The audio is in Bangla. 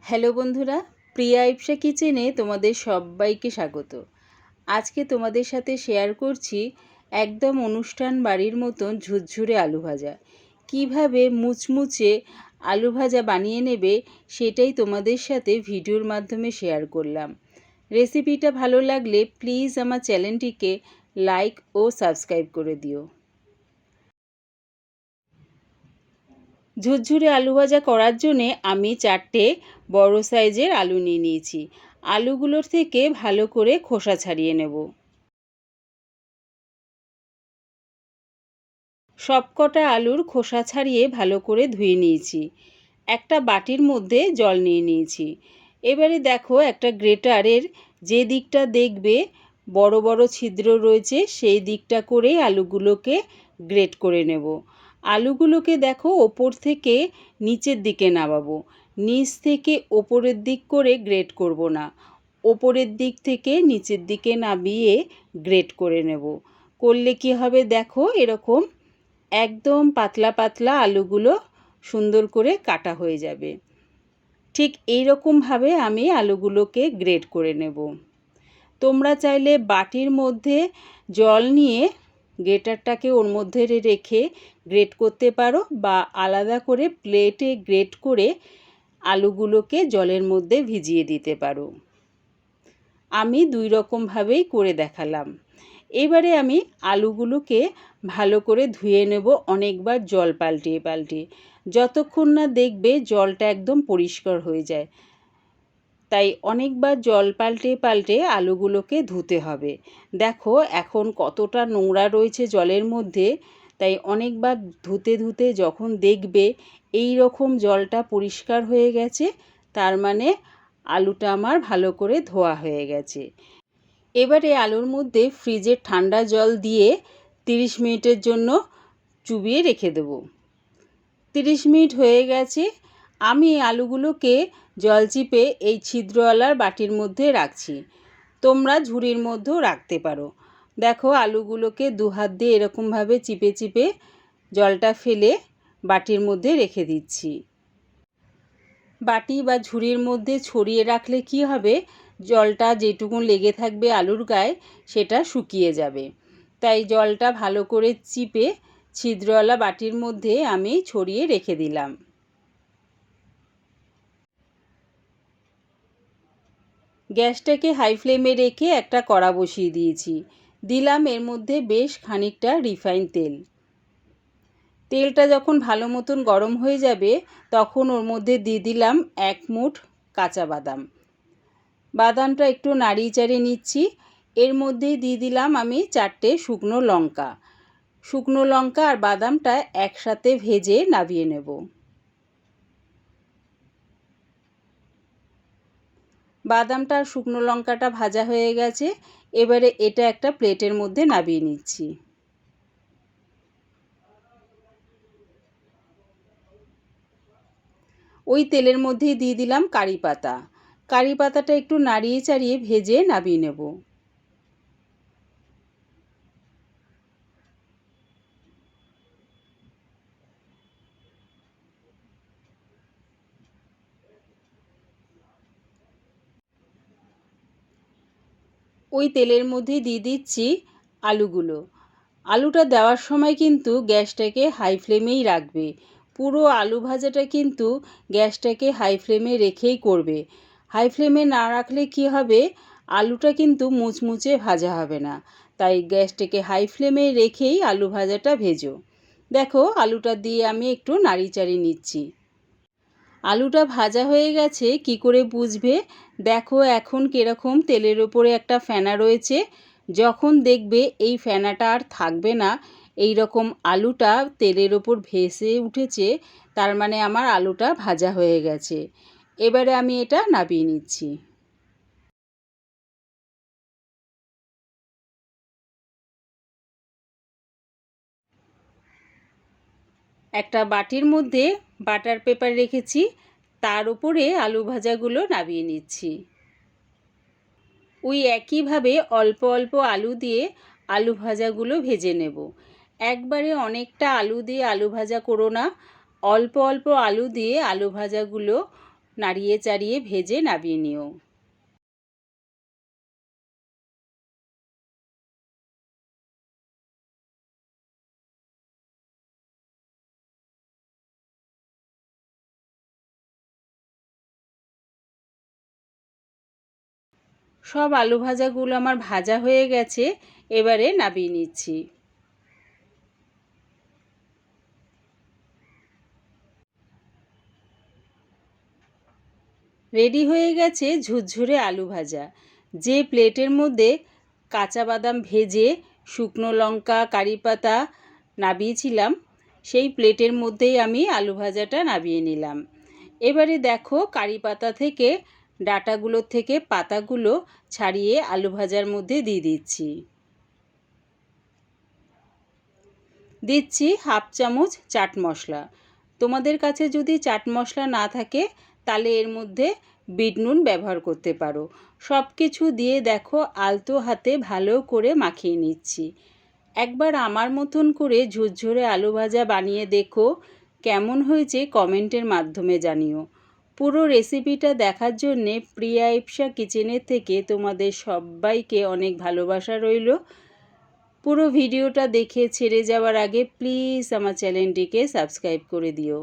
হ্যালো বন্ধুরা, প্রিয়া ইপসা কিচেনে তোমাদের সবাইকে স্বাগত। আজকে তোমাদের সাথে শেয়ার করছি একদম অনুষ্ঠান বাড়ির মতন ঝুরঝুরে আলু ভাজা। কিভাবে মুচমুচে আলু ভাজা বানিয়ে নেবে সেটাই তোমাদের সাথে ভিডিওর মাধ্যমে শেয়ার করলাম। রেসিপিটা ভালো লাগলে প্লিজ আমার চ্যানেলটিকে লাইক ও সাবস্ক্রাইব করে দিও। ঝুরঝুরে আলু ভাজা করার জন্যে আমি 4টে বড় সাইজের আলু নিয়ে নিয়েছি। আলুগুলোর থেকে ভালো করে খোসা ছাড়িয়ে নেব। সবকটা আলুর খোসা ছাড়িয়ে ভালো করে ধুয়ে নিয়েছি। একটা বাটির মধ্যে জল নিয়ে নিয়েছি। এবারে দেখো, একটা গ্রেটারের যে দিকটা দেখবে বড় বড় ছিদ্র রয়েছে সেই দিকটা করে আলুগুলোকে গ্রেট করে নেব। আলুগুলোকে দেখো ওপর থেকে নিচের দিকে নামাবো, নিচ থেকে ওপরের দিক করে গ্রেট করব না, ওপরের দিক থেকে নিচের দিকে নামিয়ে গ্রেট করে নেব। করলে কি হবে দেখো, এরকম একদম পাতলা পাতলা আলুগুলো সুন্দর করে কাটা হয়ে যাবে। ঠিক এই রকমভাবে আমি আলুগুলোকে গ্রেট করে নেব। তোমরা চাইলে বাটির মধ্যে জল নিয়ে গ্রেটারটাকে ওর মধ্যে রেখে গ্রেট করতে পারো, বা আলাদা করে প্লেটে গ্রেট করে আলুগুলোকে জলের মধ্যে ভিজিয়ে দিতে পারো। আমি দুই রকমভাবেই করে দেখালাম। এবারে আমি আলুগুলোকে ভালো করে ধুয়ে নেব, অনেকবার জল পাল্টিয়ে পাল্টিয়ে, যতক্ষণ না দেখবে জলটা একদম পরিষ্কার হয়ে যায়। তাই অনেকবার জল পাল্টে পাল্টে আলুগুলোকে ধুতে হবে। দেখো এখন কতটা নোংরা রয়েছে জলের মধ্যে, তাই অনেকবার ধুতে ধুতে যখন দেখবে এই রকম জলটা পরিষ্কার হয়ে গেছে, তার মানে আলুটা আমার ভালো করে ধোয়া হয়ে গেছে। এবারে আলুর মধ্যে ফ্রিজের ঠান্ডা জল দিয়ে 30 মিনিটের জন্য চুবিয়ে রেখে দেব। 30 মিনিট হয়ে গেছে। আমি আলুগুলোকে জল চিপে এই ছিদ্রওয়ালার বাটির মধ্যে রাখছি। তোমরা ঝুড়ির মধ্যেও রাখতে পারো। দেখো আলুগুলোকে দু হাত দিয়ে এরকমভাবে চিপে চিপে জলটা ফেলে বাটির মধ্যে রেখে দিচ্ছি। বাটি বা ঝুড়ির মধ্যে ছড়িয়ে রাখলে কি হবে, জলটা যেটুকু লেগে থাকবে আলুর গায়ে সেটা শুকিয়ে যাবে। তাই জলটা ভালো করে চিপে ছিদ্রওয়ালা বাটির মধ্যে আমি ছড়িয়ে রেখে দিলাম। গ্যাসটাকে হাই ফ্লেমে রেখে একটা কড়া বসিয়ে দিয়েছি। দিলাম এর মধ্যে বেশ খানিকটা রিফাইন তেল। তেলটা যখন ভালো মতন গরম হয়ে যাবে তখন ওর মধ্যে দিয়ে দিলাম 1 মুঠ কাঁচা বাদাম। বাদামটা একটু নাড়িয়ে চাড়িয়ে নিচ্ছি। এর মধ্যেই দিয়ে দিলাম আমি 4টে শুকনো লঙ্কা। শুকনো লঙ্কা আর বাদামটা একসাথে ভেজে নামিয়ে নেব। বাদামটা আর শুকনো লঙ্কাটা ভাজা হয়ে গেছে। এবারে এটা একটা প্লেটের মধ্যে নামিয়ে নিচ্ছি। ওই তেলের মধ্যেই দিয়ে দিলাম কারি পাতা। কারি পাতাটা একটু নাড়িয়ে চাড়িয়ে ভেজে নামিয়ে নেব। ওই তেলের মধ্যেই দিয়ে দিচ্ছি আলুগুলো। আলুটা দেওয়ার সময় কিন্তু গ্যাসটাকে হাই ফ্লেমেই রাখবে। পুরো আলু ভাজাটা কিন্তু গ্যাসটাকে হাই ফ্লেমে রেখেই করবে। হাই ফ্লেমে না রাখলে কি হবে, আলুটা কিন্তু মুচমুচে ভাজা হবে না। তাই গ্যাসটাকে হাই ফ্লেমে রেখেই আলু ভাজাটা ভেজো। দেখো আলুটা দিয়ে আমি একটু নাড়িচাড়ি নিচ্ছি। আলুটা ভাজা হয়ে গেছে কি করে বুঝবে, দেখো এখন কীরকম তেলের ওপরে একটা ফেনা রয়েছে। যখন দেখবে এই ফেনাটা আর থাকবে না, এই রকম আলুটা তেলের ওপর ভেসে উঠেছে, তার মানে আমার আলুটা ভাজা হয়ে গেছে। এবারে আমি এটা নামিয়ে নিচ্ছি। একটা বাটির মধ্যে বাটার পেপার রেখেছি, তার উপরে আলু ভাজাগুলো নামিয়ে নিচ্ছি। ওই একইভাবে অল্প অল্প আলু দিয়ে আলু ভাজাগুলো ভেজে নেব। একবারে অনেকটা আলু দিয়ে আলু ভাজা করো না, অল্প অল্প আলু দিয়ে আলু ভাজাগুলো নাড়িয়ে চাড়িয়ে ভেজে নামিয়ে নিও। সব আলু ভাজাগুলো আমার ভাজা হয়ে গেছে, এবারে নামিয়ে নিচ্ছি। রেডি হয়ে গেছে ঝুরঝুরে আলু ভাজা। যে প্লেটের মধ্যে কাঁচা বাদাম ভেজে শুকনো লঙ্কা কারি পাতা নামিয়েছিলাম, সেই প্লেটের মধ্যেই আমি আলু ভাজাটা নামিয়ে নিলাম। এবারে দেখো কারি পাতা থেকে ডাঁটাগুলোর থেকে পাতাগুলো ছাড়িয়ে আলু ভাজার মধ্যে দিয়ে দিচ্ছি। দিচ্ছি হাফ চামচ চাট মশলা। তোমাদের কাছে যদি চাট মশলা না থাকে তাহলে এর মধ্যে বিট নুন ব্যবহার করতে পারো। সব কিছু দিয়ে দেখো আলতো হাতে ভালো করে মাখিয়ে নিচ্ছি। একবার আমার মতন করে ঝুরঝুরে আলু ভাজা বানিয়ে দেখো, কেমন হয়েছে কমেন্টের মাধ্যমে জানিও। পুরো রেসিপিটা দেখার জন্যে প্রিয়া ইপসা কিচেনের থেকে তোমাদের সবাইকে অনেক ভালোবাসা রইল। পুরো ভিডিওটা দেখে ছেড়ে যাওয়ার আগে প্লিজ আমার চ্যানেলটিকে সাবস্ক্রাইব করে দিও।